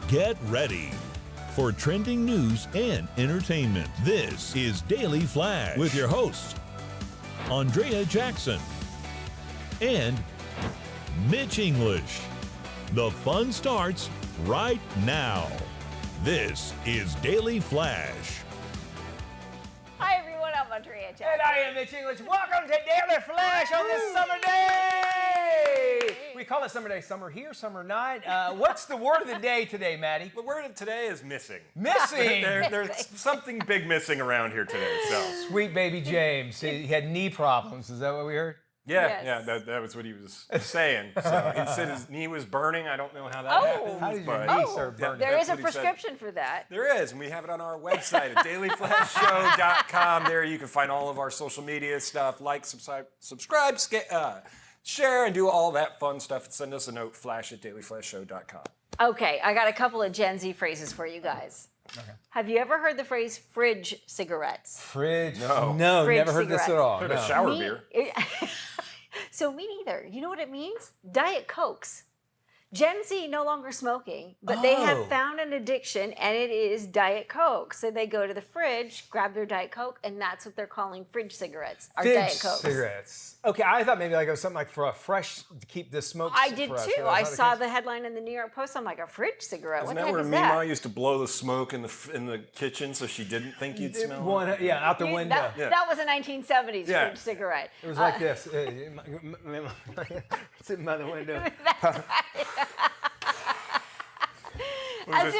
Get ready for trending news and entertainment. This is Daily Flash with your hosts, Andrea Jackson and Mitch English. The fun starts right now. This is Daily Flash. Hi everyone, I'm Andrea Jackson. And I am Mitch English. Welcome to Daily Flash on this summer day. We call it summer day. Summer here, summer night. What's the word of the day today, Maddie? The word of today is missing. Missing. There's something big missing around here today. So Sweet baby James. He had knee problems. Is that what we heard? yeah, Yes. that was what he was saying. So he said his knee was burning. I don't know how that Oh. happens. How does your but knee start burning? There is That's a what he said. prescription for that. There is, and we have it on our website at dailyflashshow.com. There you can find all of our social media stuff. Like, subscribe, share, and do all that fun stuff. And send us a note, flash@dailyflashshow.com. Okay, I got a couple of Gen Z phrases for you guys. Okay. Have you ever heard the phrase fridge cigarettes? Fridge. No. Fridge Never heard this at cigarettes. all. Heard of No. shower Me- beer. So me neither. You know what it means? Diet Cokes. Gen Z no longer smoking, but they Oh. have found an addiction, and it is Diet Coke. So they go to the fridge, grab their Diet Coke, and that's what they're calling fridge cigarettes. Are Fridge Diet Cokes. cigarettes. Okay, I thought maybe like it was something like for a fresh to keep the smoke. I did fresh, too. but I that's not saw case. the headline in the New York Post. I'm like, a fridge cigarette? Isn't What the that heck where is Mima that? used to blow the smoke in the kitchen so she didn't think you'd smell it? Yeah, out the window. That, Yeah. that was a 1970s Yeah. fridge cigarette. It was like this. Sitting by the window.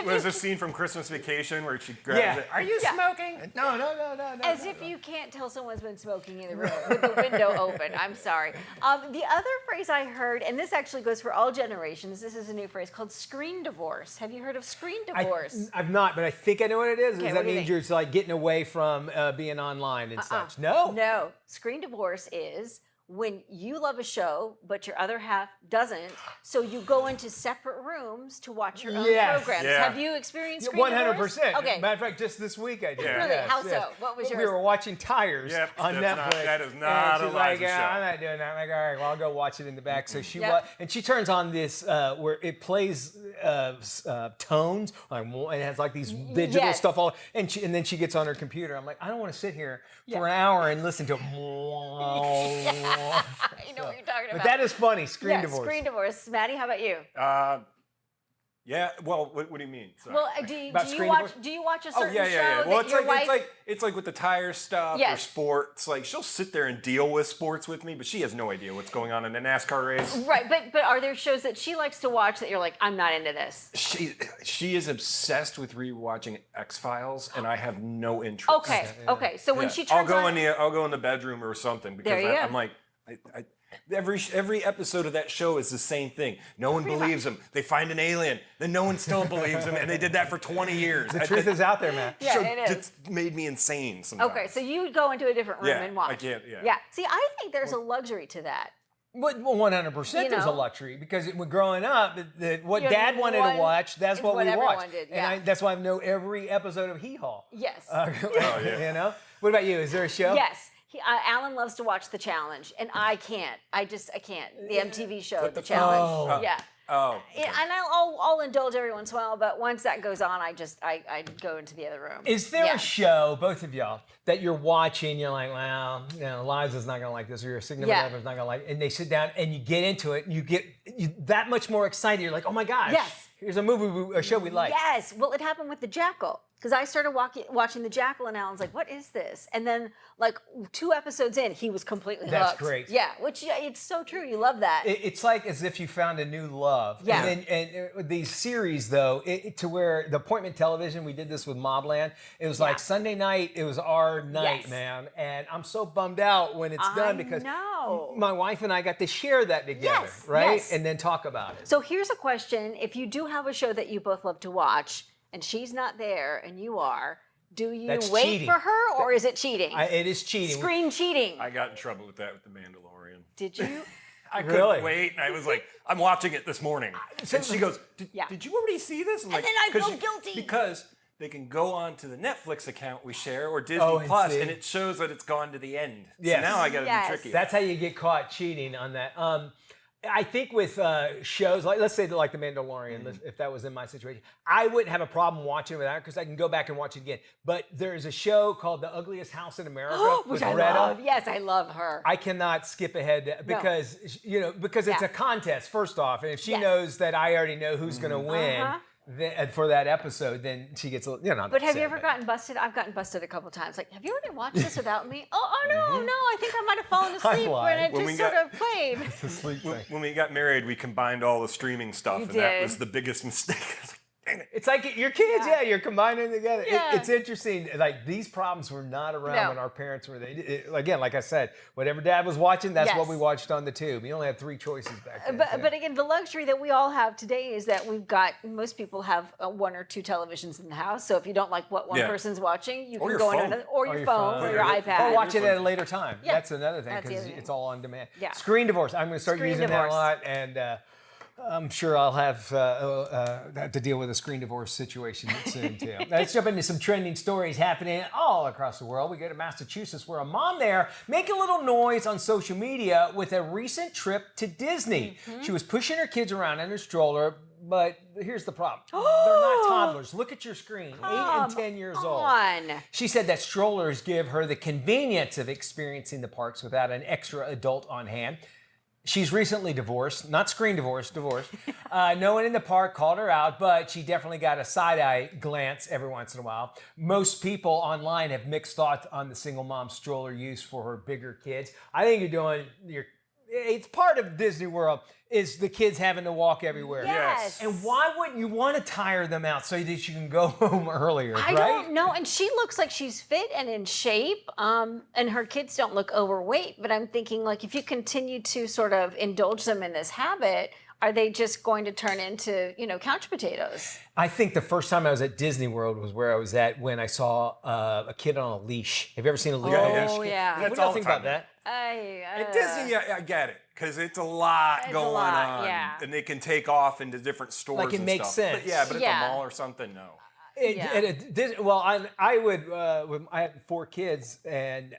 Was this scene from Christmas Vacation where she grabs Yeah. it? Are you Yeah. smoking? No. As if you can't tell someone's been smoking in the room with the window open. I'm sorry. The other phrase I heard, and this actually goes for all generations, this is a new phrase called screen divorce. Have you heard of screen divorce? I've not, but I think I know what it is. Okay, Does what that do you mean think? you're just like getting away from being online and such? No. No. Screen divorce is when you love a show, but your other half doesn't, so you go into separate rooms to watch your own Yes. programs. Yeah. Have you experienced screen divorce? 100%. Okay. Matter of fact, just this week I did. Yeah. Really? How so? What was We yours? were watching Tires Yep, on that's Netflix. that is and not she's a like, Liza show. I'm not doing that. I'm like, all right, well, I'll go watch it in the back. So she Yep. and she turns on this where it plays tones, like, and it has like these digital Yes. stuff all, and then she gets on her computer. I'm like, I don't want to sit here for an hour and listen to. You know what you're talking about. But that is funny. Screen divorce. Screen divorce. Maddie, how about you? Yeah. Well, what do you mean? Sorry. Well, About screen divorce? do you watch a Oh certain yeah. show Well, that your wife? it's like with the tire stuff or Yes. sports. Like she'll sit there and deal with sports with me, but she has no idea what's going on in a NASCAR race. Right, but are there shows that she likes to watch that you're like, I'm not into this? She is obsessed with rewatching X-Files, and I have no interest. Okay. So when Yeah. she turns I'll go in the bedroom or something because There you go. I'm like, every episode of that show is the same thing. No one believes them. They find an alien, then no one still believes them, and they did that for 20 years. The truth is out there, man. Yeah, So it is. It's made me insane sometimes. Okay, so you go into a different room Yeah, and watch. I can't, yeah. Yeah. See, I think there's a luxury to that. But 100% You there's a know? luxury because when growing up, what You know, Dad wanted one to watch, that's is what we what watched. everyone did, And yeah. that's why I know every episode of Hee Haw. Yes. You know? What about you? Is there a show? Yes. Alan loves to watch The Challenge, and I can't. I can't. The MTV show, The Challenge. Oh. Yeah. Oh. Yeah, and I'll indulge every once in a while, but once that goes on, I go into the other room. Is there Yeah. a show, both of y'all, that you're watching, you're like, well, Liza's not going to like this, or your significant other's not going to like it, and they sit down and you get into it, and you get that much more excited. You're like, oh my gosh, Yes. here's a show we like. Yes. Well, it happened with The Jackal. Because I started watching The Jackal, and Alan's like, what is this? And then, like, 2 episodes in, he was completely That's hooked. great. Yeah, which, it's so true. You love that. It's like as if you found a new love. Yeah. And these series, though, to where the appointment television, we did this with Mobland. It was like Sunday night, it was our night, Yes. man. And I'm so bummed out when it's done because know. my wife and I got to share that together, Yes, right? yes. And then talk about it. So here's a question. If you do have a show that you both love to watch, and she's not there, and you are, do you That's wait cheating. for her, or is it cheating? It is cheating. Screen cheating. I got in trouble with that with The Mandalorian. Did you? I Really? couldn't wait, and I was like, I'm watching it this morning. And she goes, Yeah. did you already see this? I'm like, then I feel 'cause guilty. Because they can go on to the Netflix account we share or Disney Oh, and Plus, see. and it shows that it's gone to the end. Yes. So now I got to Yes. be tricky. That's how you get caught cheating on that. I think with shows like, let's say like The Mandalorian, if that was in my situation, I wouldn't have a problem watching it without because I can go back and watch it again. But there's a show called The Ugliest House in America Which with I Greta. love. Yes, I love her. I cannot skip ahead because because it's a contest first off, and if she knows that I already know who's going to win. Then, for that episode, then she gets not. But have you ever gotten busted? I've gotten busted a couple times. Like, have you already watched this without me? Oh no, I think I might have fallen asleep when it just sort of played. It's a sleep thing. When we got married, we combined all the streaming stuff, and that was the biggest mistake. Dang it. It's like your kids, you're combining together. It's interesting. Like these problems were not around when our parents were there. Again, like I said, whatever Dad was watching, that's what we watched on the tube. You only had 3 choices back then. But again, the luxury that we all have today is that most people have 1 or 2 televisions in the house. So if you don't like what one person's watching, you can go on another, or your phone, or your iPad. Or watch it at a later time. That's another thing because it's all on demand. Screen divorce. I'm going to start using that a lot. And I'm sure I'll have to deal with a screen divorce situation soon, too. Let's jump into some trending stories happening all across the world. We go to Massachusetts, where a mom there making a little noise on social media with a recent trip to Disney. She was pushing her kids around in her stroller, but here's the problem. They're not toddlers. Look at your screen, 8 and 10 years old. She said that strollers give her the convenience of experiencing the parks without an extra adult on hand. She's recently divorced, not screen divorce, divorced. No one in the park called her out, but she definitely got a side-eye glance every once in a while. Most people online have mixed thoughts on the single mom stroller use for her bigger kids. I think it's part of Disney World is the kids having to walk everywhere. Yes. And why wouldn't you want to tire them out so that you can go home earlier, right? I don't know. And she looks like she's fit and in shape. And her kids don't look overweight. But I'm thinking, like, if you continue to sort of indulge them in this habit, are they just going to turn into, couch potatoes? I think the first time I was at Disney World was where I was at when I saw a kid on a leash. Have you ever seen a leash? Oh, yeah. What do you think about that? At Disney, I get it. Because it's a lot going on. Yeah. And they can take off into different stores Like it and makes stuff. sense. But at the mall or something, no. I had 4 kids, and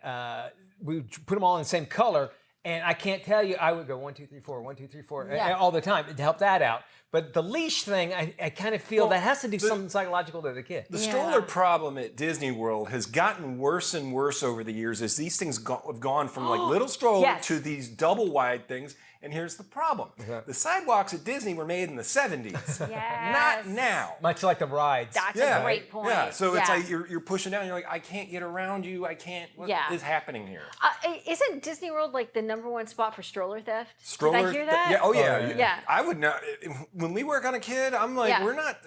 we would put them all in the same color. And I can't tell you, I would go 1, 2, 3, 4, 1, 2, 3, 4 all the time to help that out. But the leash thing, I kind of feel that has to do something psychological to the kid. The stroller problem at Disney World has gotten worse and worse over the years as these things have gone from like little stroller to these double wide things. And here's the problem. The sidewalks at Disney were made in the 70s. Not now. Much like the rides. That's a great point. Yeah, so it's like you're pushing down, you're like, I can't get around you, what is happening here? Isn't Disney World like the #1 spot for stroller theft? Stroller, did I hear that? Yeah, I would not, when we work on a kid, I'm like,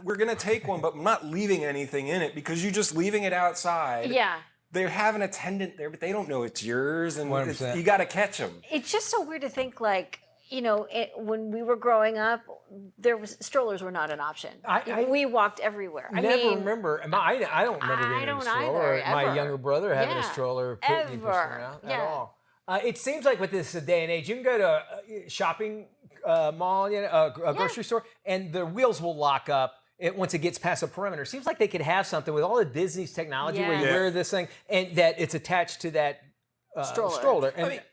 we're gonna take one, but I'm not leaving anything in it because you're just leaving it outside. Yeah. They have an attendant there, but they don't know it's yours, and you got to catch them. It's just so weird to think, like, when we were growing up, strollers were not an option. We walked everywhere. I remember. I don't remember being in a stroller. My younger brother having a stroller, pushing around at all. It seems like with this day and age, you can go to a shopping mall, a grocery store, and the wheels will lock up. Once it gets past the perimeter. Seems like they could have something with all of Disney's technology where you wear this thing and that it's attached to that stroller.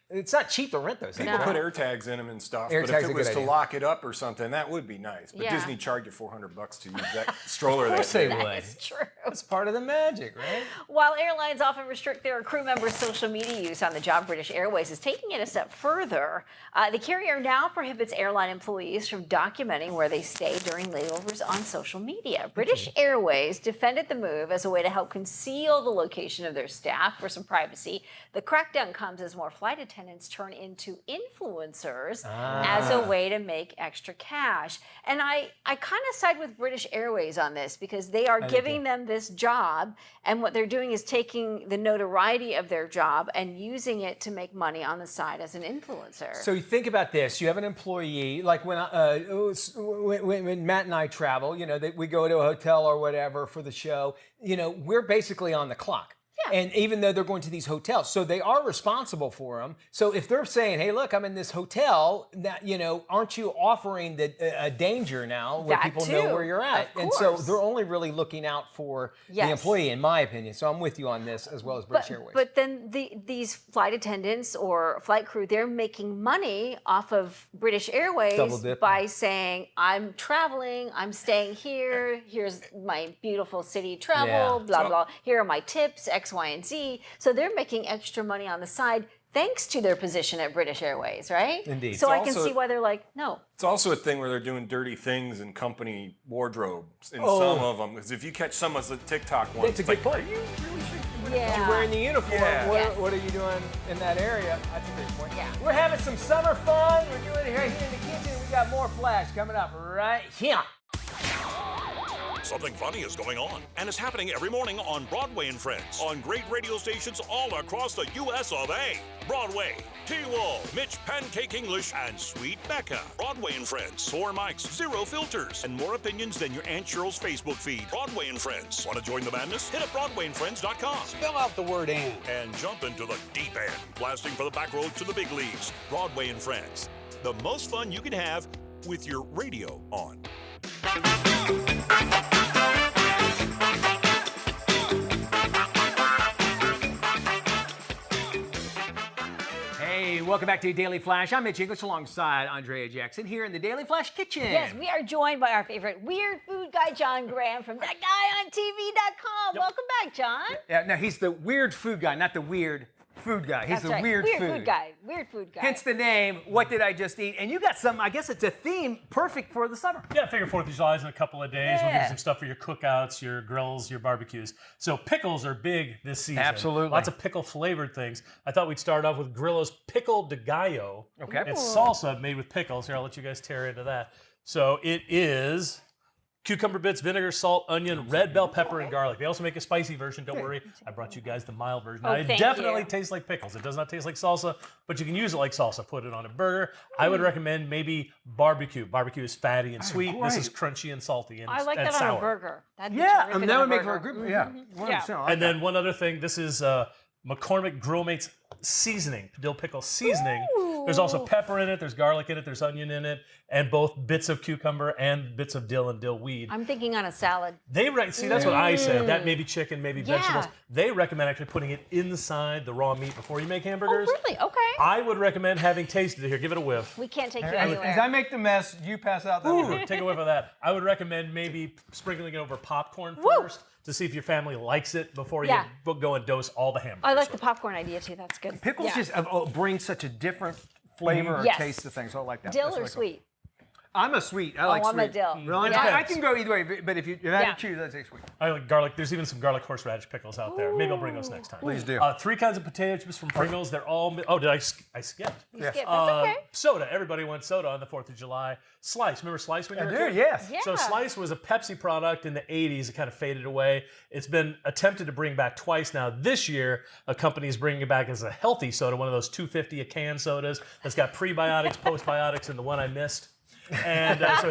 And it's not cheap to rent those things. People put AirTags in them and stuff, but if it was to lock it up or something, that would be nice. But Disney charged you $400 to use that stroller. Of course they would. That's true. It's part of the magic, right? While airlines often restrict their crew members' social media use on the job, British Airways is taking it a step further. The carrier now prohibits airline employees from documenting where they stay during layovers on social media. British Airways defended the move as a way to help conceal the location of their staff for some privacy. The crackdown comes as more flight attendants turn into influencers as a way to make extra cash. And I kind of side with British Airways on this because they are giving them this job, and what they're doing is taking the notoriety of their job and using it to make money on the side as an influencer. So you think about this. You have an employee, like when Matt and I travel, we go to a hotel or whatever for the show, we're basically on the clock. And even though they're going to these hotels, so they are responsible for them. So if they're saying, "Hey, look, I'm in this hotel," that aren't you offering a danger now where people know where you're at? And so they're only really looking out for the employee, in my opinion. So I'm with you on this, as well as British Airways. But then these flight attendants or flight crew, they're making money off of British Airways by saying, "I'm traveling, I'm staying here. Here's my beautiful city travel, blah, blah. Here are my tips, X, Y, and Z." So they're making extra money on the side thanks to their position at British Airways, right? Indeed. So I can see why they're like, no. It's also a thing where they're doing dirty things in company wardrobes in some of them. Because if you catch some of the TikTok ones, it's a good point. You really should. You're wearing the uniform. Yeah. What are you doing in that area? That's a great point. Yeah. We're having some summer fun. We're doing it here in the kitchen. We got more Flash coming up right here. Something funny is going on, and it's happening every morning on Broadway and Friends, on great radio stations all across the U.S. of A. Broadway, T-Wall, Mitch Pancake English, and Sweet Becca. Broadway and Friends, 4 mics, 0 filters, and more opinions than your Aunt Cheryl's Facebook feed. Broadway and Friends. Want to join the madness? Hit up BroadwayandFriends.com. Spell out the word and jump into the deep end, blasting for the back road to the big leagues. Broadway and Friends. The most fun you can have with your radio on. Hey, welcome back to Daily Flash. I'm Mitch English alongside Andrea Jackson here in the Daily Flash kitchen. Yes, we are joined by our favorite weird food guy, John Graham from ThatGuyOnTV.com. Welcome back, John. Yeah, no, he's the weird food guy, not the weird food guy. He's the weird food guy. Weird food guy. Hence the name, What Did I Just Eat? And you got some, I guess it's a theme perfect for the summer. Yeah, I figure 4th of July is in a couple of days. We'll give you some stuff for your cookouts, your grills, your barbecues. So pickles are big this season. Absolutely. Lots of pickle flavored things. I thought we'd start off with Grillo's Pickle de Gallo. Okay. It's salsa made with pickles. Here, I'll let you guys tear into that. So it is cucumber bits, vinegar, salt, onion, red bell pepper, and garlic. They also make a spicy version. Don't worry, I brought you guys the mild version. Now, it definitely tastes like pickles. It does not taste like salsa, but you can use it like salsa. Put it on a burger. I would recommend maybe barbecue. Barbecue is fatty and sweet. This is crunchy and salty and I like that sour. on a burger. That would make for a group. Yeah. And then one other thing. This is McCormick Grill Mates seasoning, dill pickle seasoning. There's also pepper in it, there's garlic in it, there's onion in it, and both bits of cucumber and bits of dill and dill weed. I'm thinking on a salad. See, that's what I said. That may be chicken, maybe vegetables. They recommend actually putting it inside the raw meat before you make hamburgers. Oh, really? Okay. I would recommend having tasted it. Here, give it a whiff. We can't take you anywhere. As I make the mess, you pass out that. Take a whiff of that. I would recommend maybe sprinkling it over popcorn first to see if your family likes it before you go and dose all the hamburgers. I like the popcorn idea too. That's good. Pickles just bring such a different flavor or taste to things. So I like that. Dill or sweet? I'm a sweet. I like sweet. I'm a dill. Really? I can go either way, but if I had to choose, I'd say sweet. I like garlic. There's even some garlic horseradish pickles out there. Maybe I'll bring those next time. Please do. 3 kinds of potato chips from Pringles. They're all. Oh, did I skipped? You skipped. That's okay. Soda. Everybody wants soda on the 4th of July. Slice. Remember Slice when you were a kid? Yes. Yeah. So Slice was a Pepsi product in the 80s. It kind of faded away. It's been attempted to bring back twice now. This year, a company is bringing it back as a healthy soda, one of those $2.50 a can sodas that's got prebiotics, postbiotics, and the one I missed. And so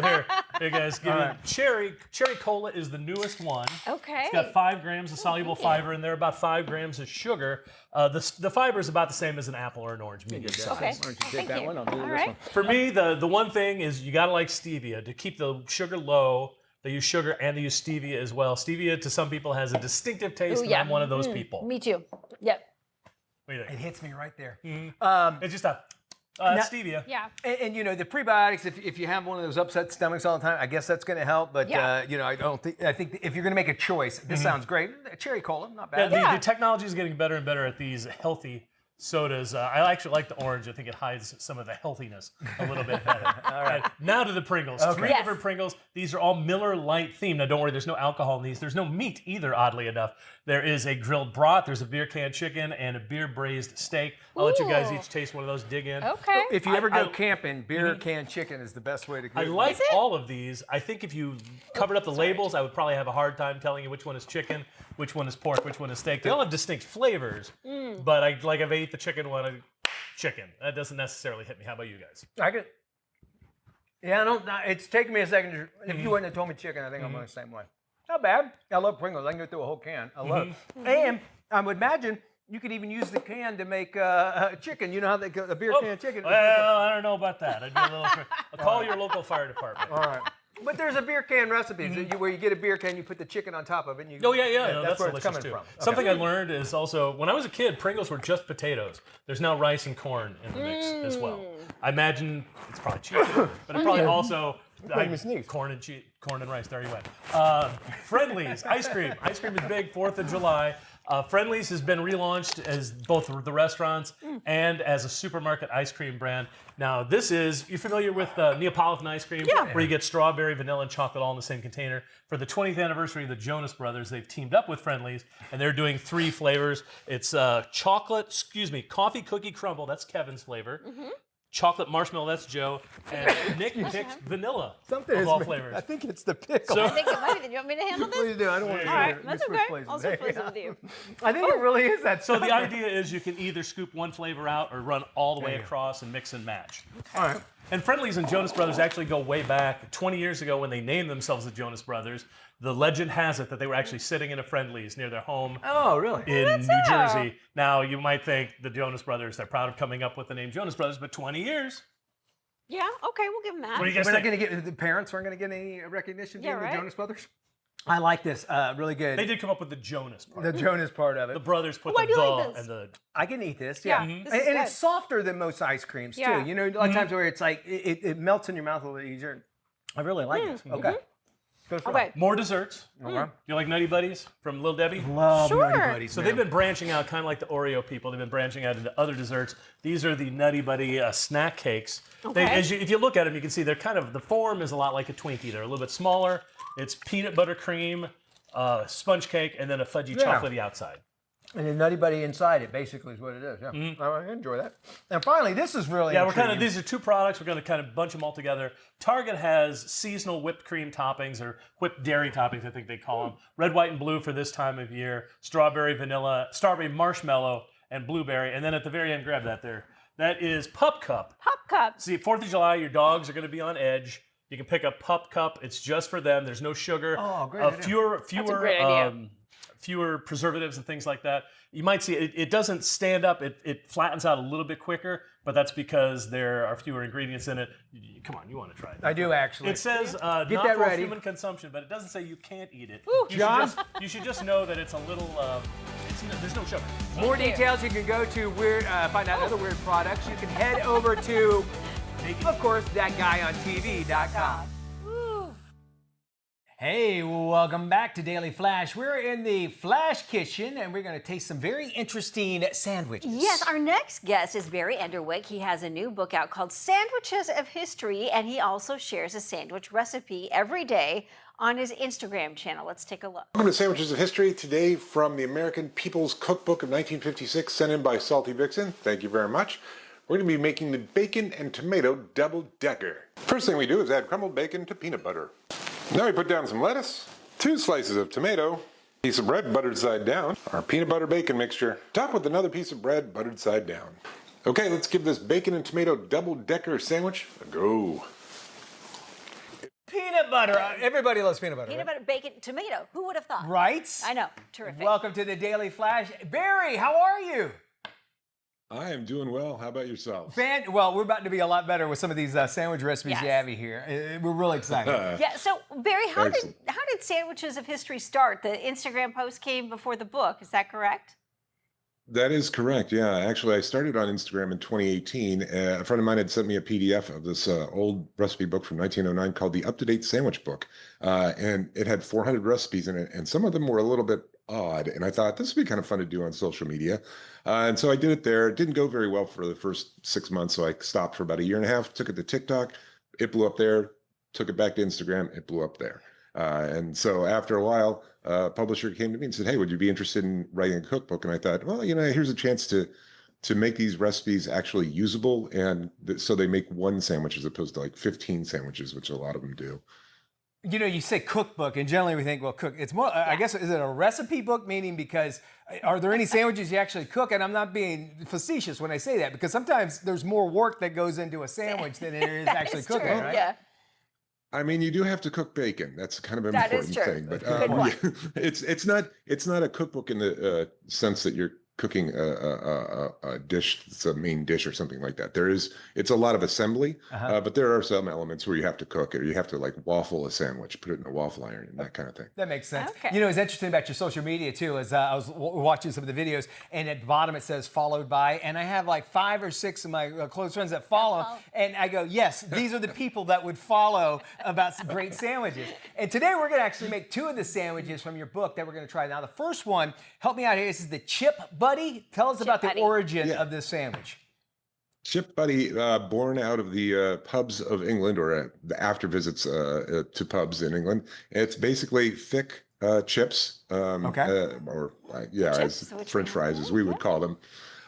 here guys, give me cherry cola is the newest one. Okay. It's got 5 grams of soluble fiber in there, about 5 grams of sugar. The fiber is about the same as an apple or an orange, medium size. Okay. Why don't you take that one? I'll do this one. For me, the one thing is you gotta like stevia to keep the sugar low. They use sugar and they use stevia as well. Stevia to some people has a distinctive taste, and I'm one of those people. Me too. Yep. What do you think? It hits me right there. It's just stevia. Yeah. And the prebiotics, if you have one of those upset stomachs all the time, I guess that's going to help. But I think if you're going to make a choice, this sounds great. Cherry cola, not bad. The technology is getting better and better at these healthy sodas. I actually like the orange. I think it hides some of the healthiness a little bit better. All right. Now to the Pringles. Okay. 3 different Pringles. These are all Miller Lite themed. Now don't worry, there's no alcohol in these. There's no meat either, oddly enough. There is a grilled brat, there's a beer can chicken, and a beer braised steak. I'll let you guys each taste one of those, dig in. Okay. If you ever go camping, beer can chicken is the best way to go. I like all of these. I think if you covered up the labels, I would probably have a hard time telling you which one is chicken, which one is pork, which one is steak. They all have distinct flavors, but I've ate the chicken one, chicken. That doesn't necessarily hit me. How about you guys? I could. Yeah, it's taken me a second. If you wouldn't have told me chicken, I think I'm on the same way. Not bad. I love Pringles. I can go through a whole can. I love it. And I would imagine you could even use the can to make chicken. You know how a beer can chicken. Well, I don't know about that. I'll call your local fire department. All right. But there's a beer can recipe where you get a beer can, you put the chicken on top of it. And you, No, that's where delicious it's coming too. from. Okay. Something I learned is also, when I was a kid, Pringles were just potatoes. There's now rice and corn in the mix as well. I imagine it's probably cheaper, but it probably also... corn and rice. There you went. Friendly's ice cream. Ice cream is big. 4th of July. Friendly's has been relaunched as both the restaurants and as a supermarket ice cream brand. Now, you're familiar with Neapolitan ice cream, where you get strawberry, vanilla, and chocolate all in the same container. For the 20th anniversary of the Jonas Brothers, they've teamed up with Friendly's, and they're doing 3 flavors. It's coffee cookie crumble. That's Kevin's flavor. Chocolate marshmallow, that's Joe. And Nick picked vanilla of all flavors. I think it's the pickle. I think it might be. Do you want me to handle this? Please do. I don't want to. All right, that's okay. I'll switch places with you. I think it really is that. So the idea is you can either scoop one flavor out or run all the way across and mix and match. All right. And Friendly's and Jonas Brothers actually go way back. 20 years ago when they named themselves the Jonas Brothers, the legend has it that they were actually sitting in a Friendly's near their home in New Jersey. Now, you might think the Jonas Brothers, they're proud of coming up with the name Jonas Brothers, but 20 years. Yeah, okay, we'll give them that. What do you guys We're not think? going to get, the parents aren't going to get any recognition being right. the Jonas Brothers? I like this. Really good. They did come up with the Jonas part. The Jonas part of it. The brothers put I the do like this. and the... I can eat this, Yeah, yeah. this is And good. it's softer than most ice creams, Yeah. too. You know, a lot of times where it's like, it melts in your mouth a little easier. I really like this. Okay. Go for it. Okay. More desserts. Okay. You like Nutty Buddies from Little Debbie? Love Sure. Nutty Buddies, So man. they've been branching out, kind of like the Oreo people. They've been branching out into other desserts. These are the Nutty Buddy snack cakes. Okay. If you look at them, you can see they're kind of, the form is a lot like a Twinkie. They're a little bit smaller. It's peanut butter cream, sponge cake, and then a fudgy chocolatey outside. And the Nutty Buddy inside it, basically, is what it is. Yeah, I enjoy that. And finally, this is really intriguing. These are 2 products. We're going to kind of bunch them all together. Target has seasonal whipped cream toppings, or whipped dairy toppings, I think they call them. Red, white, and blue for this time of year. Strawberry, vanilla, strawberry, marshmallow, and blueberry. And then at the very end, grab that there. That is Pup Cup. Pup Cup. See, 4th of July, your dogs are going to be on edge. You can pick up Pup Cup. It's just for them. There's no sugar. Oh, great idea. Fewer preservatives and things like that. You might see it doesn't stand up. It flattens out a little bit quicker, but that's because there are fewer ingredients in it. Come on, you want to try it. I do, actually. It says not that for ready. human consumption, but it doesn't say you can't eat it. Ooh, John? You should just know that it's a little, there's no sugar. More details, you can go to find out other weird products. You can head over to, of course, thatguyontv.com. Hey, welcome back to Daily Flash. We're in the Flash Kitchen, and we're going to taste some very interesting sandwiches. Yes, our next guest is Barry Enderwick. He has a new book out called Sandwiches of History, and he also shares a sandwich recipe every day on his Instagram channel. Let's take a look. Welcome to Sandwiches of History, today from the American People's Cookbook of 1956, sent in by Salty Vixen. Thank you very much. We're going to be making the bacon and tomato double-decker. First thing we do is add crumbled bacon to peanut butter. Now we put down some lettuce, 2 slices of tomato, piece of bread buttered side down, our peanut butter bacon mixture, top with another piece of bread buttered side down. Okay, let's give this bacon and tomato double-decker sandwich a go. Peanut butter. Everybody loves peanut butter. Peanut butter, bacon, tomato. Who would have thought? Right? I know. Terrific. Welcome to the Daily Flash. Barry, how are you? I am doing well. How about yourself? Well, we're about to be a lot better with some of these sandwich recipes Yes. you have here. We're really excited. Yeah, so Barry, how Excellent. did Sandwiches of History start? The Instagram post came before the book, is that correct? That is correct. Yeah, actually, I started on Instagram in 2018. A friend of mine had sent me a PDF of this old recipe book from 1909 called the Up-to-Date Sandwich Book, and it had 400 recipes in it, and some of them were a little bit odd. And I thought this would be kind of fun to do on social media, and so I did it there. It didn't go very well for the first 6 months, so I stopped for about a year and a half. Took it to TikTok, it blew up there. Took it back to Instagram, it blew up there. And so after a while, a publisher came to me and said, "Hey, would you be interested in writing a cookbook?" And I thought, well, here's a chance to make these recipes actually usable, and so they make one sandwich as opposed to like 15 sandwiches, which a lot of them do. You say cookbook, and generally we think, well, cook. It's more, I guess, is it a recipe book? Meaning, because are there any sandwiches you actually cook? And I'm not being facetious when I say that, because sometimes there's more work that goes into a sandwich than there is actually cooking, true. right? Yeah. I mean, you do have to cook bacon. That's kind of an important thing. But it's not a cookbook in the sense that you're cooking a dish that's a main dish or something like that. It's a lot of assembly, but there are some elements where you have to cook it, or you have to like waffle a sandwich, put it in a waffle iron, and that kind of thing. That makes sense. Okay. You know, it's interesting about your social media too. Is I was watching some of the videos, and at the bottom it says followed by, and I have like 5 or 6 of my close friends that follow, and I go, yes, these are the people that would follow about some great sandwiches. And today we're going to actually make 2 of the sandwiches from your book that we're going to try. Now the first one, help me out here. This is the Chip Buddy. Tell us about the origin of this sandwich. Chip Buddy, born out of the pubs of England, or the after visits to pubs in England. It's basically thick chips, or as French fries, as we would call them,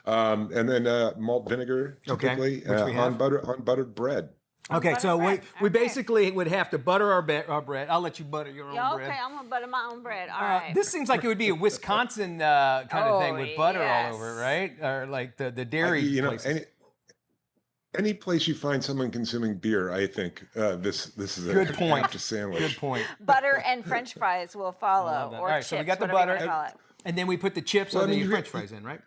and then malt vinegar, typically on buttered bread. Okay, so we basically would have to butter our bread. I'll let you butter your own bread. Okay, I'm gonna butter my own bread. All right. This seems like it would be a Wisconsin kind of thing with butter all over, right? Or like the dairy places. Any place you find someone consuming beer, I think this is a good point. Sandwich. Good point. Butter and French fries will follow. Or all right, chips, so we got the butter, and then we put the chips or the French fries in, right?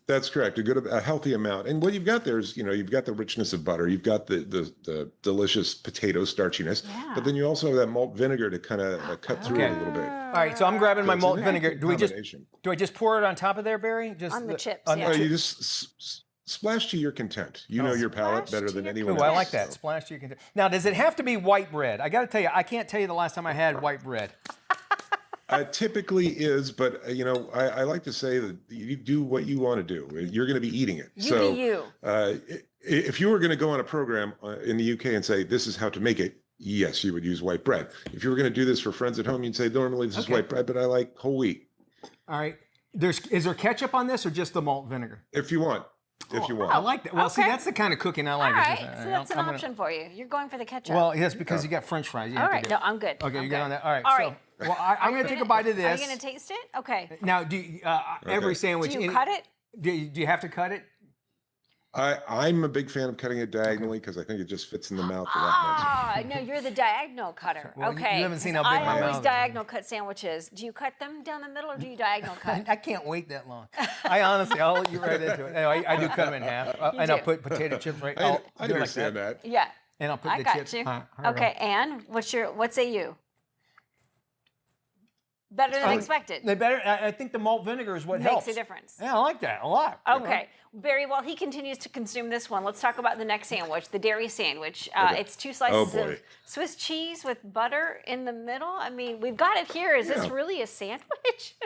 That's correct. A healthy amount. And what you've got there is, you've got the richness of butter. You've got the delicious potato starchiness. Yeah. But then you also have that malt vinegar to kind of cut through it a little bit. All right, so I'm grabbing my malt vinegar. Do I just pour it on top of there, Barry? Just on the chips. You just splash to your content. You know your palate better than anyone else. I like that. Splash to your content. Now, does it have to be white bread? I got to tell you, I can't tell you the last time I had white bread. Typically is, but I like to say that you do what you want to do. You're going to be eating it. If you were going to go on a program in the UK and say this is how to make it, yes, you would use white bread. If you were going to do this for friends at home, you'd say normally this is white bread, but I like whole wheat. All right. Is there ketchup on this or just the malt vinegar? If you want. If you want. I like that. Well, see, that's the kind of cooking I like. All right, so that's an option for you. You're going for the ketchup. Well, yes, because you got French fries. All right, no, I'm good. Okay, you got on that. All right. Well, I'm going to take a bite of this. Are you going to taste it? Okay. Now, every sandwich. Do you cut it? Do you have to cut it? I'm a big fan of cutting it diagonally because I think it just fits in the mouth a lot better. No, you're the diagonal cutter. Well, okay. You haven't seen how big my mouth is. I always diagonal cut sandwiches. Do you cut them down the middle or do you diagonal cut? I can't wait that long. I'll let you right into it. Anyway, I do cut them in half. And I'll put potato chips right. I understand that. Yeah. And I'll put the chips. You. Okay, and what say you? Better than expected. I think the malt vinegar is what helps. Makes a difference. Yeah, I like that a lot. Okay. Barry, while he continues to consume this one, let's talk about the next sandwich, the dairy sandwich. It's 2 slices of Swiss cheese with butter in the middle. I mean, we've got it here. Is this really a sandwich?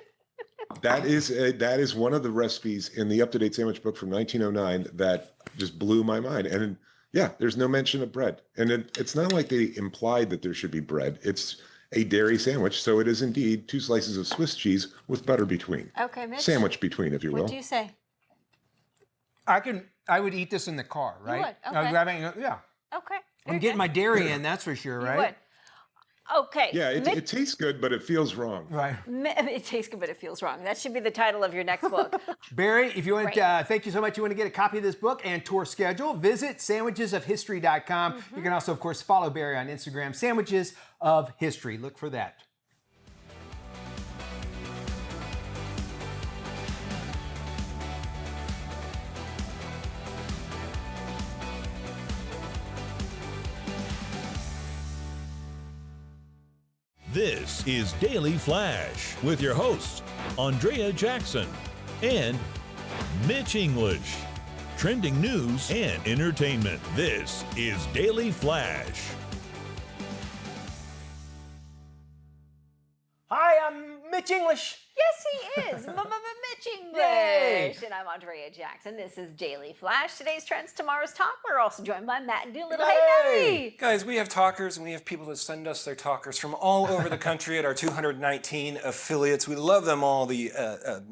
That is one of the recipes in the Up-to-Date Sandwich book from 1909 that just blew my mind. And there's no mention of bread. And it's not like they implied that there should be bread. It's a dairy sandwich, so it is indeed 2 slices of Swiss cheese with butter between. Okay, Mitch. Sandwich between, if you will. What do you say? I would eat this in the car, right? You would? Okay. I was grabbing, yeah. Okay. I'm getting my dairy in, that's for sure, right? You would. Okay. Yeah, it tastes good, but it feels wrong. Right. It tastes good, but it feels wrong. That should be the title of your next book. Barry, if you want, thank you so much. You want to get a copy of this book and tour schedule, visit sandwichesofhistory.com. You can also, of course, follow Barry on Instagram, Sandwiches of History. Look for that. This is Daily Flash with your hosts, Andrea Jackson and Mitch English. Trending news and entertainment. This is Daily Flash. Hi, I'm Mitch English. Yes, he is. Mitch English. Yay. And I'm Andrea Jackson. This is Daily Flash. Today's trends, tomorrow's talk. We're also joined by Matt and Doolittle. Hey, guys, we have talkers and we have people that send us their talkers from all over the country at our 219 affiliates. We love them all. The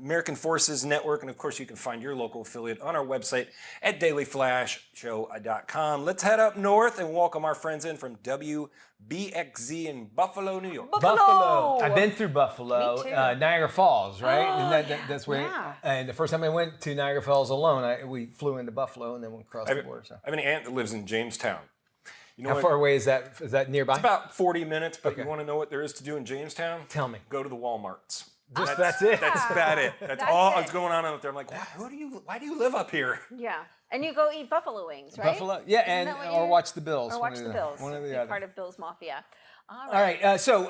American Forces Network. And of course, you can find your local affiliate on our website at dailyflashshow.com. Let's head up north and welcome our friends in from WBXZ in Buffalo, New York. Buffalo. I've been through Buffalo. Me too. Niagara Falls, right? Oh, that's where. Yeah. And the first time I went to Niagara Falls alone, we flew into Buffalo and then went across the border. So. I have an aunt that lives in Jamestown. How far away is that? Is that nearby? It's about 40 minutes, but you want to know what there is to do in Jamestown? Tell me. Go to the Walmarts. That's it. That's about it. That's all that's going on out there. I'm like, why do you live up here? Yeah. And you go eat buffalo wings, right? Buffalo, yeah, or watch the Bills. Or watch the Bills. One or the Be other. part of Bills Mafia. All right. So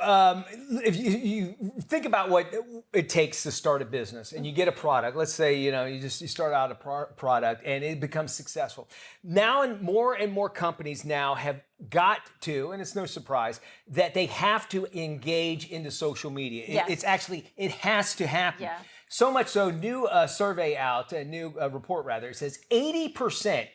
if you think about what it takes to start a business, and you get a product, let's say you start out a product and it becomes successful. Now, and more companies now have got to, and it's no surprise that they have to engage into social media. Yes. It has to happen. Yeah. So much so, new survey out, a new report rather, it says 80%,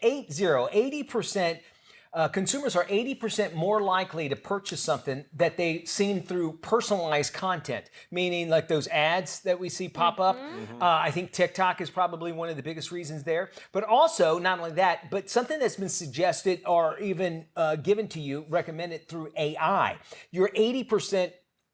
consumers are 80% more likely to purchase something that they've seen through personalized content, meaning like those ads that we see pop up. I think TikTok is probably one of the biggest reasons there. But also, not only that, but something that's been suggested or even given to you, recommended through AI. You're 80%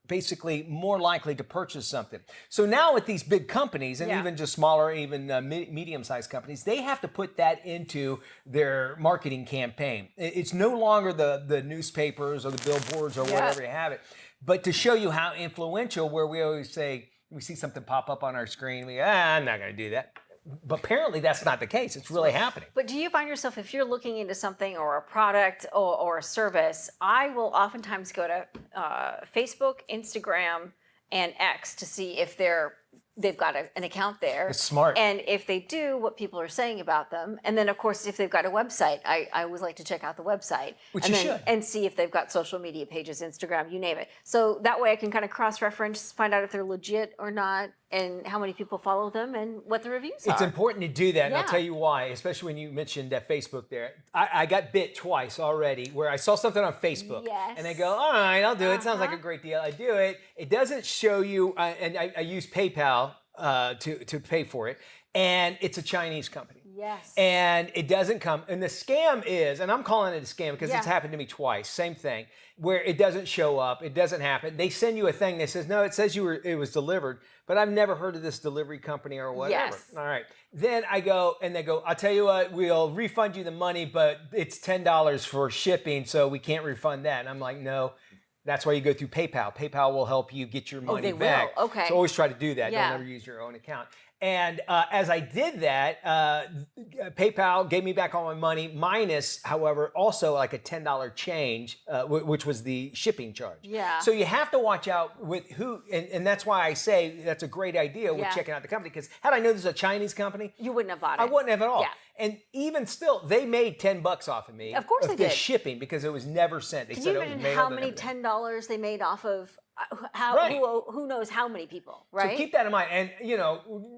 basically more likely to purchase something. So now with these big companies, and even just smaller, even medium-sized companies, they have to put that into their marketing campaign. It's no longer the newspapers or the billboards or whatever you have it, but to show you how influential, where we always say, we see something pop up on our screen, I'm not going to do that. But apparently that's not the case. It's really happening. But do you find yourself, if you're looking into something or a product or a service, I will oftentimes go to Facebook, Instagram, and X to see if they've got an account there. It's smart. And if they do, what people are saying about them. And then, of course, if they've got a website, I always like to check out the website. Which you should. And see if they've got social media pages, Instagram, you name it. So that way I can kind of cross-reference, find out if they're legit or not, and how many people follow them, and what the reviews are. It's important to do that, and I'll tell you why, especially when you mentioned Facebook there. I got bit twice already, where I saw something on Facebook, and I go, all right, I'll do it. Sounds like a great deal. I do it. It doesn't show you, and I use PayPal to pay for it, and it's a Chinese company. Yes. And it doesn't come. And the scam is, and I'm calling it a scam because it's happened to me twice, same thing, where it doesn't show up, it doesn't happen. They send you a thing that says, no, it says it was delivered, but I've never heard of this delivery company or whatever. Yes. All right. Then I go, and they go, I'll tell you what, we'll refund you the money, but it's $10 for shipping, so we can't refund that. And I'm like, no. That's why you go through PayPal. PayPal will help you get your money back. Will. Okay. So always try to do that. Yeah. Don't ever use your own account. And as I did that, PayPal gave me back all my money, minus, however, also like a $10 change, which was the shipping charge. Yeah. So you have to watch out with who, and that's why I say that's a great idea with checking out the company, because had I known this was a Chinese company, you wouldn't have bought it. I wouldn't have at all. Yeah. And even still, they made $10 off of me. Of course they did. shipping, because it was never sent. They Can said you it was imagine mailed how and many everything. $10 they made off of who knows how many people, right? So keep that in mind. And,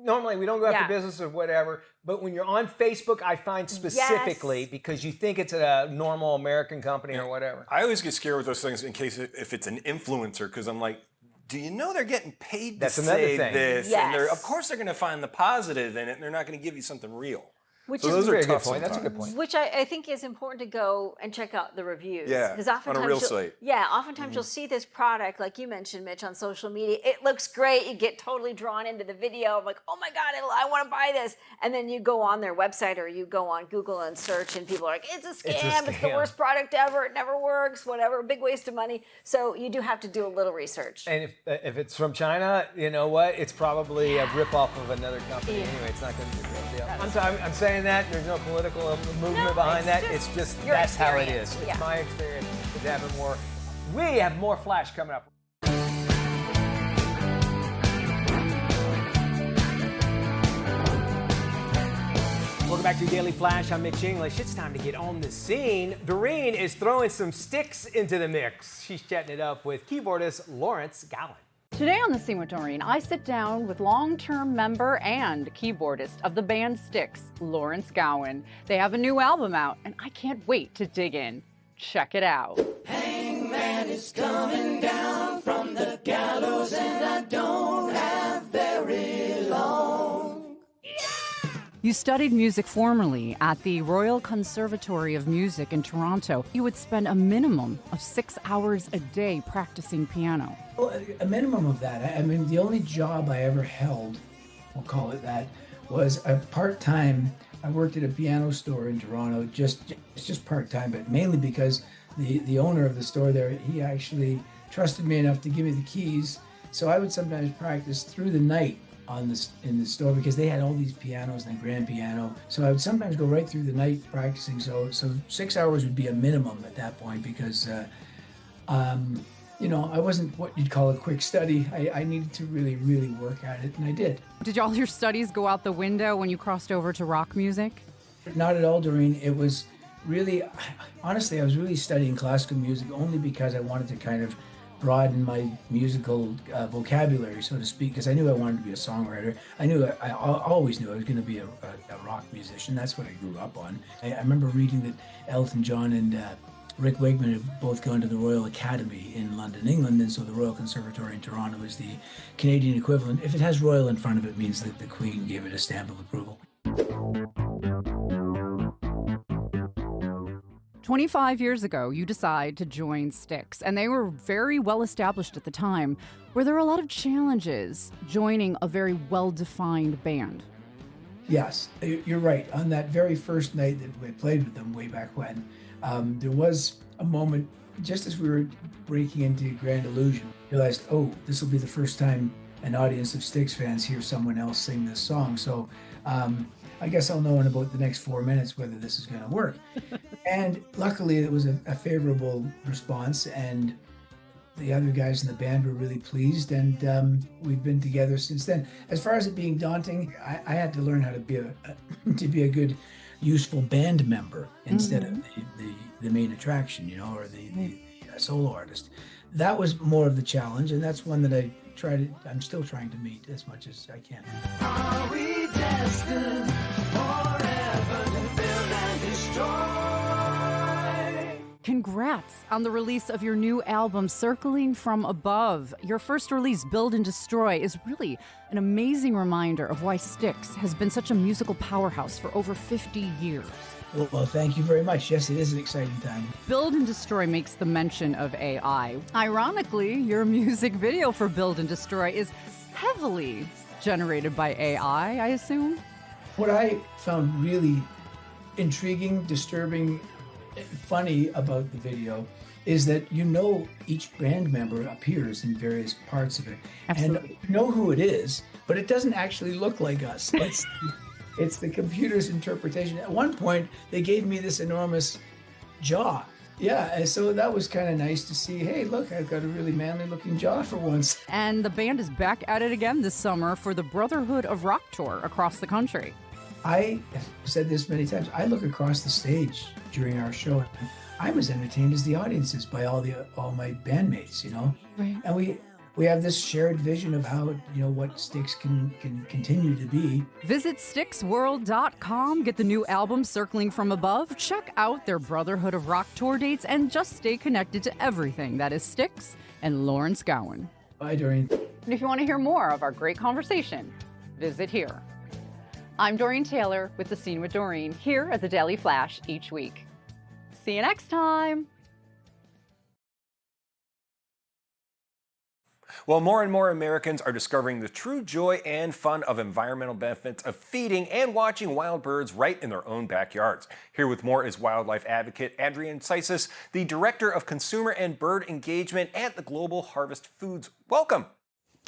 normally we don't go after business or whatever, but when you're on Facebook, I find specifically because you think it's a normal American company or whatever. I always get scared with those things in case if it's an influencer, because I'm like, do you know they're getting paid to say this? Yes. And of course they're going to find the positive in it, and they're not going to give you something real. Which So is those are very tough point. That's a good point. Which I think is important to go and check out the reviews. Yeah, because on a real site. Yeah, oftentimes you'll see this product, like you mentioned, Mitch, on social media. It looks great. You get totally drawn into the video. I'm like, oh my God, I want to buy this. And then you go on their website or you go on Google and search, and people are like, it's a scam. It's the worst product ever. It never works. Whatever. Big waste of money. So you do have to do a little research. And if it's from China, you know what? It's probably a ripoff of another company. Anyway, it's not going to be a real deal. I'm saying that. There's no political movement behind that. It's just that's how it is. It's my experience with having more. We have more Flash coming up. Welcome back to Daily Flash. I'm Mitch English. It's time to get on the scene. Doreen is throwing some sticks into the mix. She's chatting it up with keyboardist Lawrence Gowan. Today on the Scene with Doreen, I sit down with long-term member and keyboardist of the band Styx, Lawrence Gowan. They have a new album out, and I can't wait to dig in. Check it out. Hangman is coming down from the gallows, and I don't have very long. You studied music formerly at the Royal Conservatory of Music in Toronto. You would spend a minimum of 6 hours a day practicing piano. Well, a minimum of that. I mean, the only job I ever held, we'll call it that, was a part-time. I worked at a piano store in Toronto, just part-time, but mainly because the owner of the store there, he actually trusted me enough to give me the keys. So I would sometimes practice through the night in the store because they had all these pianos and a grand piano. So I would sometimes go right through the night practicing. So 6 hours would be a minimum at that point because, I wasn't what you'd call a quick study. I needed to really, really work at it, and I did. Did all your studies go out the window when you crossed over to rock music? Not at all, Doreen. It was really, honestly, I was really studying classical music only because I wanted to kind of broaden my musical vocabulary, so to speak, because I knew I wanted to be a songwriter. I always knew I was going to be a rock musician. That's what I grew up on. I remember reading that Elton John and Rick Wakeman had both gone to the Royal Academy in London, England, and so the Royal Conservatory in Toronto is the Canadian equivalent. If it has Royal in front of it, it means that the Queen gave it a stamp of approval. 25 years ago, you decide to join Styx, and they were very well established at the time. Were there a lot of challenges joining a very well-defined band? Yes, you're right. On that very first night that we played with them way back when, there was a moment just as we were breaking into Grand Illusion, realized, oh, this will be the first time an audience of Styx fans hear someone else sing this song. So I guess I'll know in about the next 4 minutes whether this is going to work. And luckily it was a favorable response, and the other guys in the band were really pleased, and we've been together since then. As far as it being daunting, I had to learn how to be a good, useful band member instead of the main attraction, or the solo artist. That was more of the challenge, and that's one that I'm still trying to meet as much as I can. Are we destined forever to build and destroy? Congrats on the release of your new album, Circling from Above. Your first release, Build and Destroy, is really an amazing reminder of why Styx has been such a musical powerhouse for over 50 years. Well, thank you very much. Yes, it is an exciting time. Build and Destroy makes the mention of AI. Ironically, your music video for Build and Destroy is heavily generated by AI, I assume? What I found really intriguing, disturbing, funny about the video is that each band member appears in various parts of it. Absolutely. And you know who it is, but it doesn't actually look like us. It's the computer's interpretation. At one point, they gave me this enormous jaw. Yeah, and so that was kind of nice to see, hey, look, I've got a really manly-looking jaw for once. And the band is back at it again this summer for the Brotherhood of Rock Tour across the country. I have said this many times. I look across the stage during our show, and I'm as entertained as the audience is by all my bandmates, Right. And we have this shared vision of how, what Styx can continue to be. Visit StyxWorld.com, get the new album Circling from Above, check out their Brotherhood of Rock Tour dates, and just stay connected to everything that is Styx and Lawrence Gowan. Bye, Doreen. And if you want to hear more of our great conversation, visit here. I'm Doreen Taylor with the Scene with Doreen, here at the Daily Flash each week. See you next time. Well, more and more Americans are discovering the true joy and fun of environmental benefits of feeding and watching wild birds right in their own backyards. Here with more is wildlife advocate Andrea, the Director of Consumer and Bird Engagement at the Global Harvest Foods. Welcome.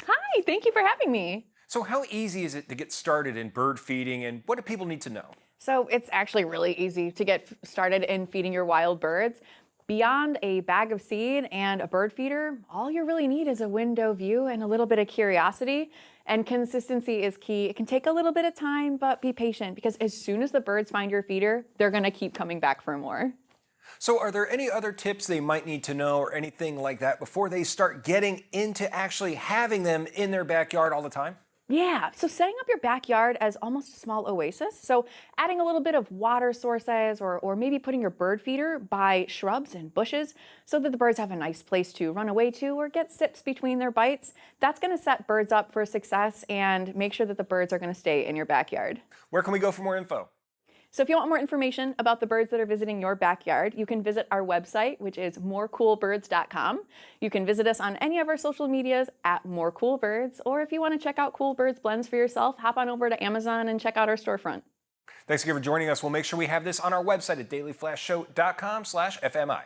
Hi, thank you for having me. So how easy is it to get started in bird feeding, and what do people need to know? So it's actually really easy to get started in feeding your wild birds. Beyond a bag of seed and a bird feeder, all you really need is a window view and a little bit of curiosity. And consistency is key. It can take a little bit of time, but be patient, because as soon as the birds find your feeder, they're going to keep coming back for more. So are there any other tips they might need to know or anything like that before they start getting into actually having them in their backyard all the time? Yeah, so setting up your backyard as almost a small oasis. So adding a little bit of water sources or maybe putting your bird feeder by shrubs and bushes so that the birds have a nice place to run away to or get sips between their bites. That's going to set birds up for success and make sure that the birds are going to stay in your backyard. Where can we go for more info? So if you want more information about the birds that are visiting your backyard, you can visit our website, which is morecoolbirds.com. You can visit us on any of our social medias at morecoolbirds, or if you want to check out Cool Birds blends for yourself, hop on over to Amazon and check out our storefront. Thanks again for joining us. We'll make sure we have this on our website at dailyflashshow.com/FMI.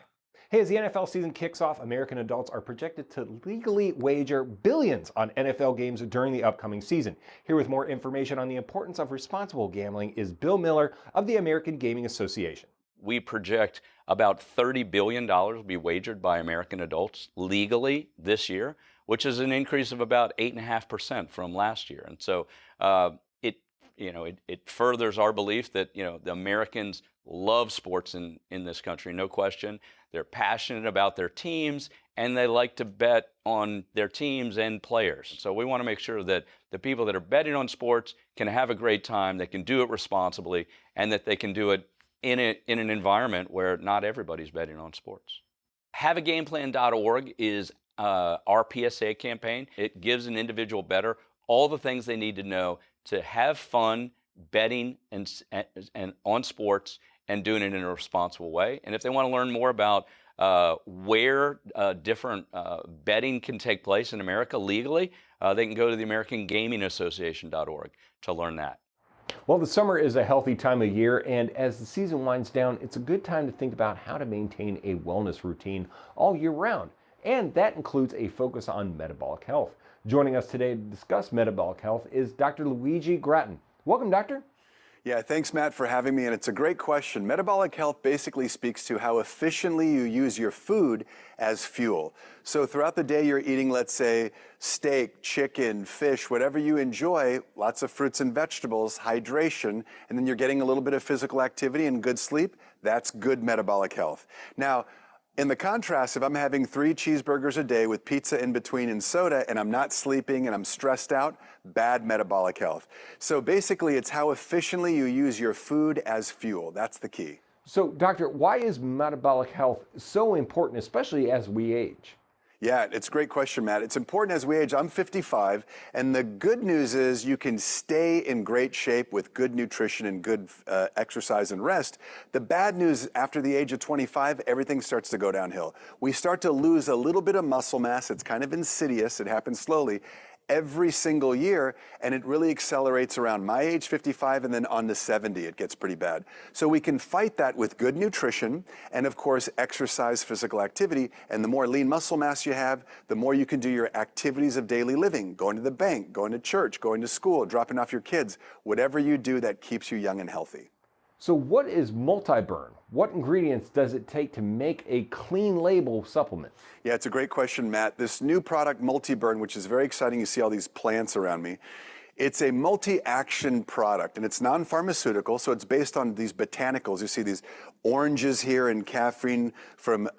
Hey, as the NFL season kicks off, American adults are projected to legally wager billions on NFL games during the upcoming season. Here with more information on the importance of responsible gambling is Bill Miller of the American Gaming Association. We project about $30 billion will be wagered by American adults legally this year, which is an increase of about 8.5% from last year. And so it furthers our belief that, the Americans love sports in this country, no question. They're passionate about their teams, and they like to bet on their teams and players. So we want to make sure that the people that are betting on sports can have a great time, they can do it responsibly, and that they can do it in an environment where not everybody's betting on sports. HaveAGamePlan.org is our PSA campaign. It gives an individual bettor all the things they need to know to have fun betting and on sports and doing it in a responsible way. And if they want to learn more about where different betting can take place in America legally, they can go to the AmericanGamingAssociation.org to learn that. Well, the summer is a healthy time of year, and as the season winds down, it's a good time to think about how to maintain a wellness routine all year round. And that includes a focus on metabolic health. Joining us today to discuss metabolic health is Dr. Luigi Grattan. Welcome, Doctor. Yeah, thanks, Matt, for having me, and it's a great question. Metabolic health basically speaks to how efficiently you use your food as fuel. So throughout the day, you're eating, let's say, steak, chicken, fish, whatever you enjoy, lots of fruits and vegetables, hydration, and then you're getting a little bit of physical activity and good sleep. That's good metabolic health. Now, in the contrast, if I'm having 3 cheeseburgers a day with pizza in between and soda, and I'm not sleeping and I'm stressed out, bad metabolic health. So basically, it's how efficiently you use your food as fuel. That's the key. So, Doctor, why is metabolic health so important, especially as we age? Yeah, it's a great question, Matt. It's important as we age. I'm 55, and the good news is you can stay in great shape with good nutrition and good exercise and rest. The bad news, after the age of 25, everything starts to go downhill. We start to lose a little bit of muscle mass. It's kind of insidious. It happens slowly every single year, and it really accelerates around my age, 55, and then on to 70, it gets pretty bad. So we can fight that with good nutrition and, of course, exercise, physical activity, and the more lean muscle mass you have, the more you can do your activities of daily living, going to the bank, going to church, going to school, dropping off your kids, whatever you do that keeps you young and healthy. So what is MultiBurn? What ingredients does it take to make a clean label supplement? Yeah, it's a great question, Matt. This new product, MultiBurn, which is very exciting, you see all these plants around me. It's a multi-action product, and it's non-pharmaceutical, so it's based on these botanicals. You see these oranges here and caffeine from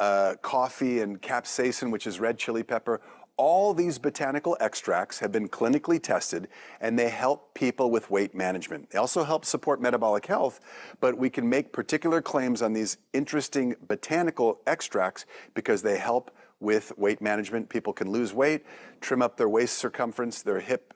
coffee and capsaicin, which is red chili pepper. All these botanical extracts have been clinically tested, and they help people with weight management. They also help support metabolic health, but we can make particular claims on these interesting botanical extracts because they help with weight management. People can lose weight, trim up their waist circumference, their hip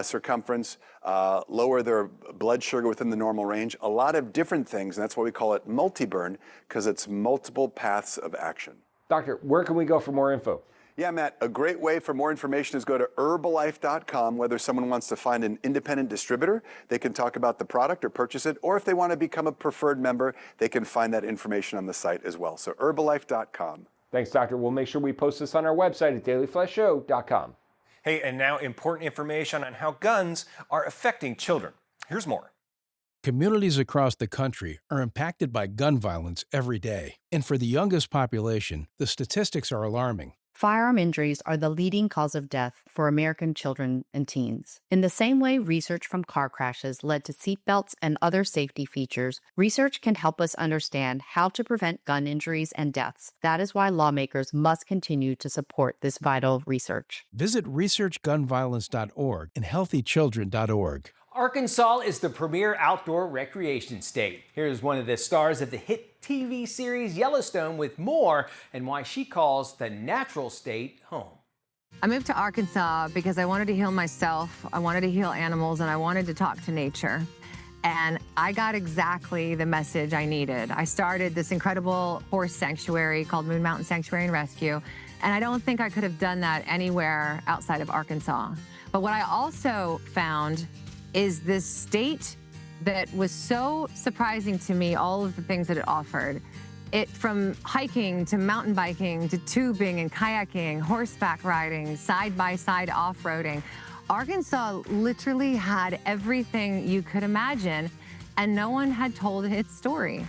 circumference, lower their blood sugar within the normal range, a lot of different things, and that's why we call it MultiBurn, because it's multiple paths of action. Doctor, where can we go for more info? Yeah, Matt, a great way for more information is go to Herbalife.com. Whether someone wants to find an independent distributor, they can talk about the product or purchase it, or if they want to become a preferred member, they can find that information on the site as well. So Herbalife.com. Thanks, Doctor. We'll make sure we post this on our website at dailyflashshow.com. Hey, and now important information on how guns are affecting children. Here's more. Communities across the country are impacted by gun violence every day. And for the youngest population, the statistics are alarming. Firearm injuries are the leading cause of death for American children and teens. In the same way research from car crashes led to seatbelts and other safety features, research can help us understand how to prevent gun injuries and deaths. That is why lawmakers must continue to support this vital research. Visit researchgunviolence.org and healthychildren.org. Arkansas is the premier outdoor recreation state. Here's one of the stars of the hit TV series Yellowstone with more and why she calls the natural state home. I moved to Arkansas because I wanted to heal myself, I wanted to heal animals, and I wanted to talk to nature. And I got exactly the message I needed. I started this incredible horse sanctuary called Moon Mountain Sanctuary and Rescue, and I don't think I could have done that anywhere outside of Arkansas. But what I also found is this state that was so surprising to me, all of the things that it offered. From hiking to mountain biking to tubing and kayaking, horseback riding, side-by-side off-roading. Arkansas literally had everything you could imagine, and no one had told its story.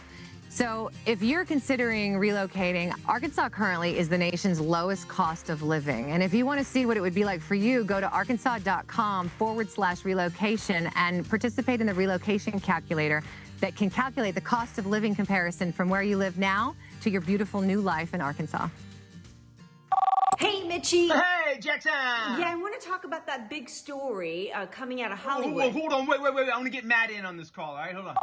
So if you're considering relocating, Arkansas currently is the nation's lowest cost of living. And if you want to see what it would be like for you, go to arkansas.com/relocation and participate in the relocation calculator that can calculate the cost of living comparison from where you live now to your beautiful new life in Arkansas. Hey, Mitchie. Hey, Jackson. Yeah, I want to talk about that big story coming out of Hollywood. Oh, hold on. Wait. I want to get Matt in on this call, all right? Hold on.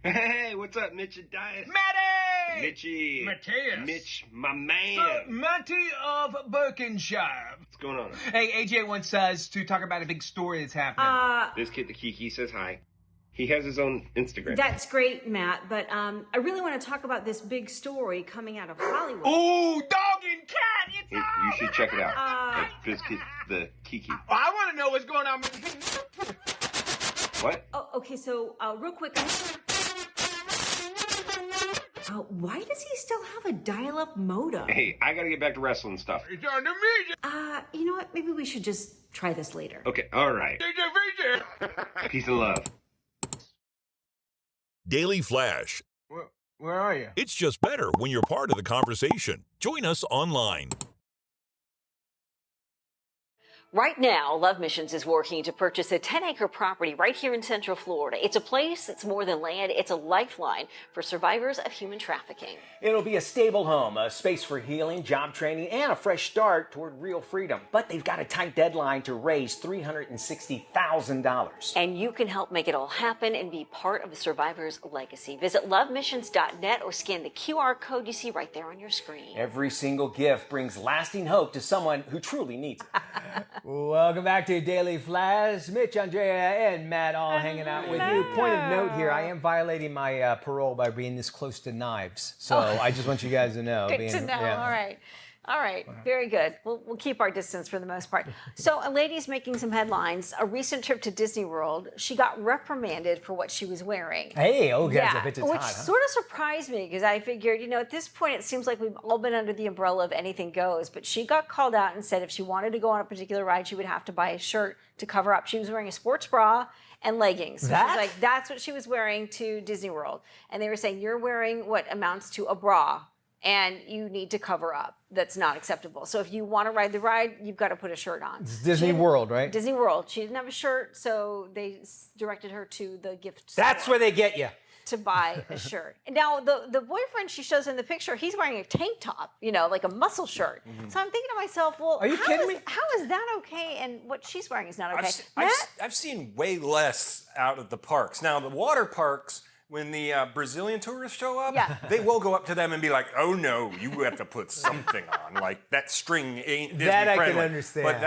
Hey, what's up, Mitch and Dias? Matty! Mitchie. Mateus. Mitch, my man. So, Matty of Berkshire. What's going on? Hey, AJ wants us to talk about a big story that's happening. This kid, the Kiki, says hi. He has his own Instagram. That's great, Matt, but I really want to talk about this big story coming out of Hollywood. Ooh, dog and cat, it's You should check it out. This kid, the Kiki. I want to know what's going on. What? Oh, okay, so real quick. Why does he still have a dial-up modem? Hey, I gotta get back to wrestling stuff. It's on the music. You know what? Maybe we should just try this later. Okay, all right. Peace and love. Daily Flash. Where are you? It's just better when you're part of the conversation. Join us online. Right now, Love Missions is working to purchase a 10-acre property right here in Central Florida. It's a place that's more than land. It's a lifeline for survivors of human trafficking. It'll be a stable home, a space for healing, job training, and a fresh start toward real freedom. But they've got a tight deadline to raise $360,000. And you can help make it all happen and be part of the survivor's legacy. Visit lovemissions.net or scan the QR code you see right there on your screen. Every single gift brings lasting hope to someone who truly needs it. Welcome back to Daily Flash. Mitch, Andrea, and Matt all hanging out with you. Point of note here, I am violating my parole by being this close to knives. So I just want you guys to know. Good to know. Yeah. All right. Very good. We'll keep our distance for the most part. So a lady's making some headlines. A recent trip to Disney World, she got reprimanded for what she was wearing. Hey, guys, yeah, I bet it's which hot, huh? sort of surprised me because I figured, at this point it seems like we've all been under the umbrella of anything goes. But she got called out and said if she wanted to go on a particular ride, she would have to buy a shirt to cover up. She was wearing a sports bra and leggings. So she's like, that's what she was wearing to Disney World. And they were saying, you're wearing what amounts to a bra. And you need to cover up. That's not acceptable. So if you want to ride the ride, you've got to put a shirt on. It's Disney World, right? Disney World. She didn't have a shirt, so they directed her to the gift store. That's where they get you. To buy a shirt. Now, the boyfriend she shows in the picture, he's wearing a tank top, like a muscle shirt. Mm-hmm. So I'm thinking to myself, well, are you kidding me? How is that okay? And what she's wearing is not okay. I've seen way less out of the parks. Now, the water parks, when the Brazilian tourists show up, they will go up to them and be like, oh no, you have to put something on. Like, that string ain't Disney that friendly. I can understand. But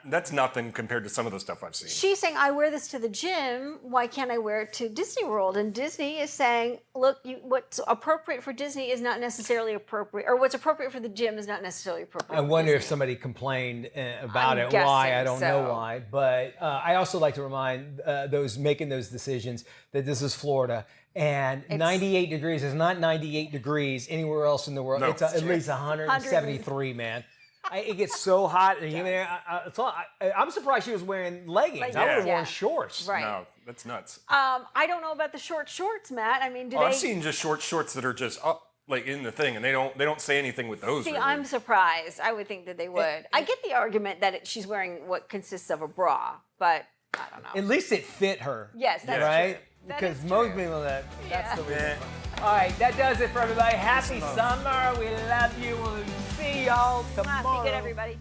that's nothing compared to some of the stuff I've seen. She's saying, I wear this to the gym, why can't I wear it to Disney World? And Disney is saying, look, what's appropriate for Disney is not necessarily appropriate, or what's appropriate for the gym is not necessarily appropriate. I wonder if somebody complained about it, why, I don't know why. But I also like to remind those making those decisions that this is Florida, and 98 degrees is not 98 degrees anywhere else in the world. No, it's at least 173, man. It gets so hot and humid. I'm surprised she was wearing leggings. I would have worn shorts. Right. No, that's nuts. I don't know about the short shorts, Matt. I mean, I've seen just short shorts that are just up like in the thing, and they don't say anything with those. See, really. I'm surprised. I would think that they would. I get the argument that she's wearing what consists of a bra, but I don't know. At least it fit her. Yes, that's right. True. Because most people that's the reason. All right, that does it for everybody. Happy summer. We love you. We'll see y'all tomorrow. Be good, everybody.